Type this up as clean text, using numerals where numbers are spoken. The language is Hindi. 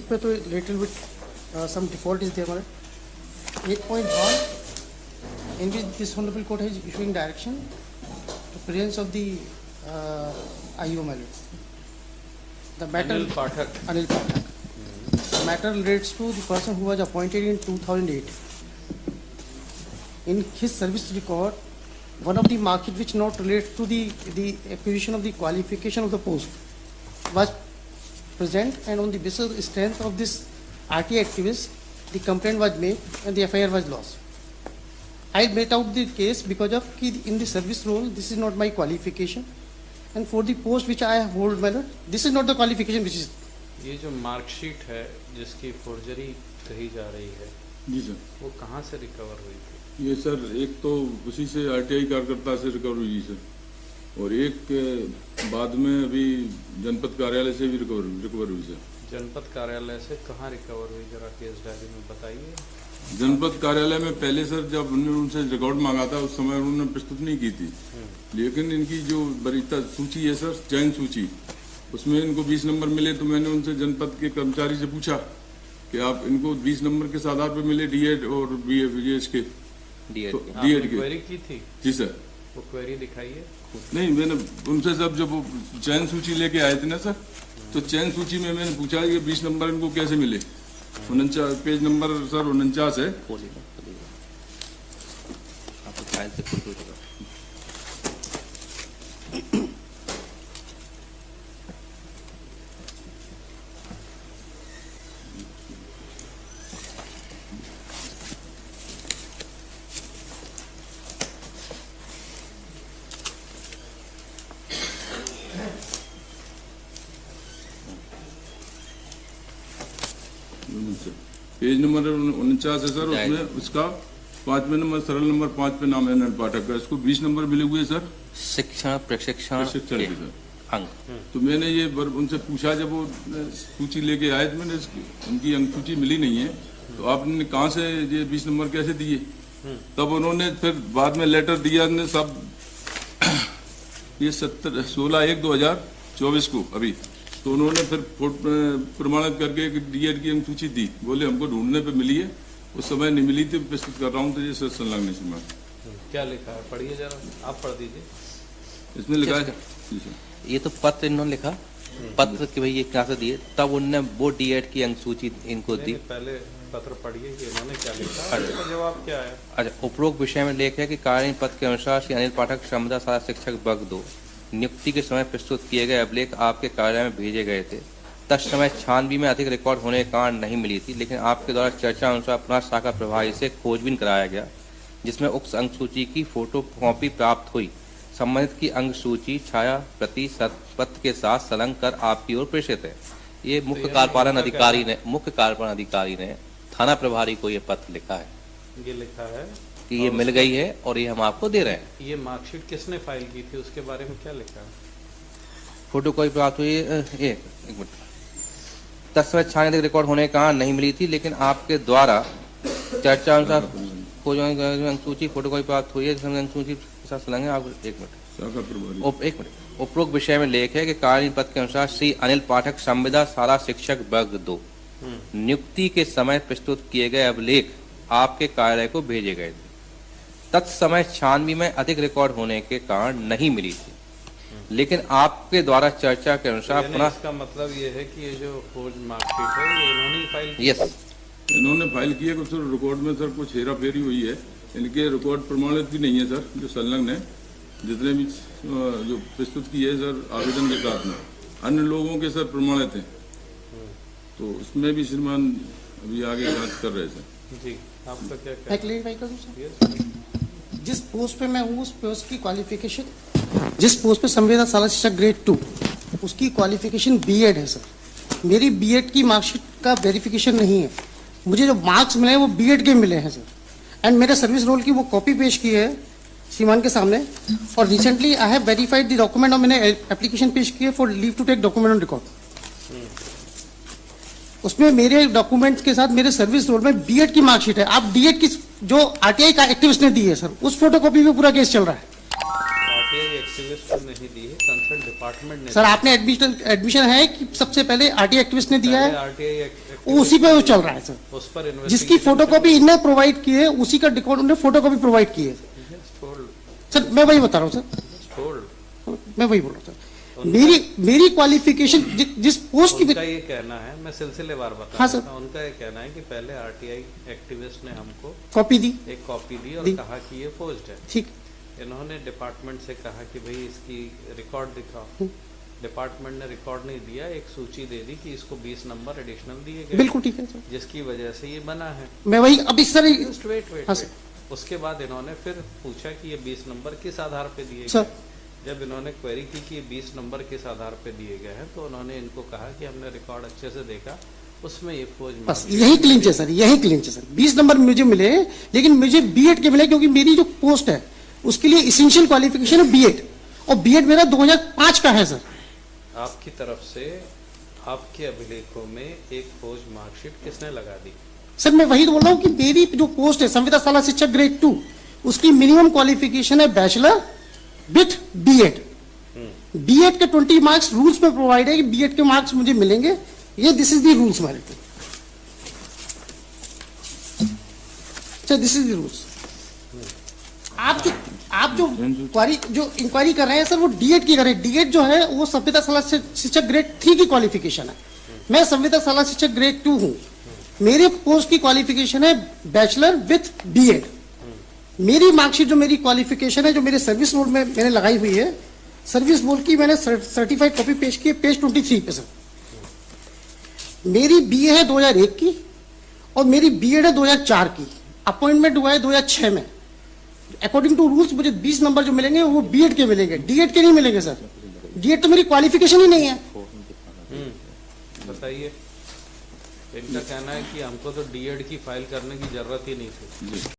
पे तो little bit some default is there. 8.1 in which this honorable court is issuing direction to presence of the IO matter. The matter Anil Pathak. Anil Pathak. The matter relates to the person who was appointed in 2008. In his service record, one of the market which not relates to the acquisition of the qualification of the post was present, and on the basis of the strength of this RTI activist, the complaint was made and the FIR was lost. I made out the case because of in the service role, this is not my qualification, and for the post which I hold, my lord, this is not the qualification which is. ये जो मार्कशीट है जिसकी फोर्जरी कही जा रही है जी सर, वो कहाँ से रिकवर हुई थी? ये सर एक तो उसी से आरटीआई कार्यकर्ता से रिकवर हुई सर, और एक बाद में अभी जनपद कार्यालय से भी रिकवर हुई सर. जनपद कार्यालय से कहाँ रिकवर हुई, जरा केस डायरी में बताइए. जनपद कार्यालय में पहले सर जब उन्होंने उनसे रिकॉर्ड मांगा था उस समय उन्होंने प्रस्तुत नहीं की थी, लेकिन इनकी जो वरीयता सूची है सर, चयन सूची, उसमें इनको 20 नंबर मिले. तो मैंने उनसे जनपद के कर्मचारी से पूछा कि आप इनको 20 नंबर किस आधार पर मिले, डीएड और बीएस के डीएड के क्वेरी की थी? जी सर. वो क्वेरी दिखाइए. नहीं, मैंने उनसे जब वो चयन सूची लेके आए थे ना सर, तो चयन सूची में मैंने पूछा कि 20 नंबर इनको कैसे मिले. 49 पेज नंबर सर 49 है. पेज नंबर 49 है सर, उसमें उसका 5वें नंबर सरल नंबर 5 पे नाम है अनिल पाठक का. इसको 20 नंबर मिले हुए सर शिक्षण प्रशिक्षण के सर. अंग. तो मैंने ये उनसे पूछा, जब वो सूची लेके आए तो मैंने उनकी अंक सूची मिली नहीं है, तो आपने कहाँ से ये 20 नंबर कैसे दिए? तब उन्होंने फिर बाद में लेटर दिया ने सब ये 16/1/2024 को अभी, तो उन्होंने फिर प्रमाणित करके एक डीएड की अंक सूची दी. बोले हमको ढूंढने पे मिली है, उस समय नहीं मिली थी, प्रस्तुत कर रहा हूँ. तो ये सर संलग्न है. क्या लिखा है, पढ़िए जरा, आप पढ़ दीजिए. इसमें लिखा है ये तो पत्र इन्होंने लिखा, पत्र कि भाई ये कहाँ से दिए, तब उनने वो डीएड की अंक सूची इनको दी. पहले पत्र पढ़िए कि इन्होंने क्या लिखा, इसका जवाब क्या है. अच्छा, उपरोक्त विषय में लेख है कि कार्य पत्र के अनुसार श्री अनिल पाठक श्रमदा सारा शिक्षक वर्ग 2 नियुक्ति के समय प्रस्तुत किए गए अभिलेख आपके कार्यालय में भेजे गए थे. तत्समय छानबीन में अधिक रिकॉर्ड होने के कारण नहीं मिली थी, लेकिन आपके द्वारा चर्चा अनुसार पुनः शाखा प्रभारी से खोजबीन कराया गया, जिसमें उक्त अंक सूची की फोटो कॉपी प्राप्त हुई. संबंधित की अंक सूची छाया प्रति पत्र के साथ संलग्न कर आपकी ओर प्रेषित है. ये मुख्य कार्यपालन अधिकारी ने थाना प्रभारी को ये पत्र लिखा है. ये लिखा है कि ये मिल गई है और ये हम आपको दे रहे हैं. ये मार्कशीट किसने फाइल की थी, उसके बारे में क्या लिखा है? फोटो कॉपी प्राप्त हुई. एक मिनट. तत्समय छानबीन रिकॉर्ड होने के कारण नहीं मिली थी, लेकिन आपके द्वारा चर्चा अनुसार सूची फोटो कॉपी प्राप्त हुई है, सूची के साथ संलग्न है. आप एक मिनट. उपरोक्त विषय में लेख है कि कार्य पत्र के अनुसार श्री अनिल पाठक संविदा शाला शिक्षक वर्ग 2 नियुक्ति के समय प्रस्तुत किए गए अभिलेख आपके कार्यालय को भेजे गए थे. तत्समय छानबीन में अधिक रिकॉर्ड होने के कारण नहीं मिली थी, लेकिन आपके द्वारा चर्चा के अनुसार पुनः. इसका मतलब ये है कि ये जो खोज मार्कशीट है ये इन्होंने फाइल की. यस, इन्होंने फाइल किया. कुछ रिकॉर्ड में सर कुछ हेरा फेरी हुई है, इनके रिकॉर्ड प्रमाणित भी नहीं है सर, जो संलग्न है जितने भी जो प्रस्तुत किए सर आवेदन के साथ में, अन्य लोगों के सर प्रमाणित हैं. तो उसमें भी श्रीमान अभी आगे जांच कर रहे थे. जी, आपका क्या मैं क्लियरिफाई करूं सर? जिस पोस्ट पे मैं हूँ उस पोस्ट की क्वालिफिकेशन, जिस पोस्ट पे संविदा शाला शिक्षक ग्रेड 2, उसकी क्वालिफिकेशन बीएड है सर. मेरी बीएड की मार्कशीट का वेरिफिकेशन नहीं है. मुझे जो मार्क्स मिले हैं वो बीएड के मिले हैं सर, एंड मेरे सर्विस रोल की वो कॉपी पेश की है श्रीमान के सामने. और recently I have verified the document, और मैंने एप्लीकेशन पेश की है for leave to take document on record. उसमें मेरे डॉक्यूमेंट्स के साथ मेरे सर्विस रोल में बीएड की मार्कशीट है. आप डीएड की जो आरटीआई का एक्टिविस्ट ने दी है सर, उस फोटोकॉपी में पूरा केस चल रहा है. आरटीआई एक्टिविस्ट को नहीं दी है, कंसर्न डिपार्टमेंट ने सर आपने एडमिशन है कि सबसे पहले आरटीआई एक्टिविस्ट ने दिया है, आरटीआई वो उसी पे वो चल रहा है सर, उस पर जिसकी फोटोकॉपी इनने प्रोवाइड की है उसी का रिकॉर्ड उन्होंने फोटोकॉपी प्रोवाइड की है सर। मैं वही बता रहा हूँ सर, मैं वही बोल रहा हूँ सर। मेरी क्वालिफिकेशन जिस पोस्ट की उनका ये कहना है, मैं सिलसिलेवार बता हाँ, रहा सर। था, उनका ये कहना है कि पहले आरटीआई एक्टिविस्ट ने हमको कॉपी दी, एक कॉपी दी और दी। कहा कि ये फोर्ज्ड है। ठीक, इन्होंने डिपार्टमेंट से कहा कि भाई इसकी रिकॉर्ड दिखाओ, डिपार्टमेंट ने रिकॉर्ड नहीं दिया, एक सूची दे दी कि इसको 20 नंबर एडिशनल दिए गए, बिल्कुल ठीक है सर। जिसकी वजह से ये बना है। मैं वही अब इस सर जस्ट वेट हाँ, सर। उसके बाद इन्होंने फिर पूछा कि ये 20 नंबर किस आधार पे दिए सर। गए। जब इन्होंने क्वेरी की कि ये 20 नंबर किस आधार पे दिए गए हैं, तो उन्होंने इनको कहा कि हमने रिकॉर्ड अच्छे से देखा, उसमें ये फौज बस यही क्लिंच है सर, यही क्लिंच है सर। 20 नंबर मुझे मिले, लेकिन मुझे बीएड के मिले क्योंकि मेरी जो पोस्ट है उसके लिए इसेंशियल क्वालिफिकेशन है बीएड, और बीएड मेरा 2005 का है सर। आपकी तरफ से आपके अभिलेखों में एक फौज मार्कशीट किसने लगा दी? सर मैं वही तो बोल रहा हूँ कि मेरी जो पोस्ट है संविदा शाला शिक्षक ग्रेड 2, उसकी मिनिमम क्वालिफिकेशन है बैचलर विथ बीएड। बीएड के 20 मार्क्स रूल्स में प्रोवाइड है कि बीएड के मार्क्स मुझे मिलेंगे, ये दिस इज द रूल्स हमारे पे। अच्छा दिस इज द रूल्स। आप जो इंक्वायरी कर रहे हैं सर वो डीएड की कर रहे हैं। डीएड जो है वो संविदा शाला शिक्षक ग्रेड 3 की क्वालिफिकेशन है, मैं संविदा शाला शिक्षक ग्रेड 2 हूँ। मेरे पोस्ट की क्वालिफिकेशन है बैचलर विथ बीएड। मेरी मार्कशीट जो मेरी क्वालिफिकेशन है जो मेरे सर्विस बोर्ड में मैंने लगाई हुई है, सर्विस बोर्ड की मैंने सर्टिफाइड कॉपी पेश की है पेज 23 पे सर। मेरी बीए है 2001 की और मेरी बीएड है 2004 की। अपॉइंटमेंट हुआ है 2006 में। अकॉर्डिंग टू रूल्स मुझे 20 नंबर जो मिलेंगे वो बीएड के मिलेंगे, डीएड के नहीं मिलेंगे सर। डीएड तो मेरी क्वालिफिकेशन ही नहीं है। बताइए। इनका कहना है कि हमको तो डीएड की फाइल करने की जरूरत ही नहीं थी।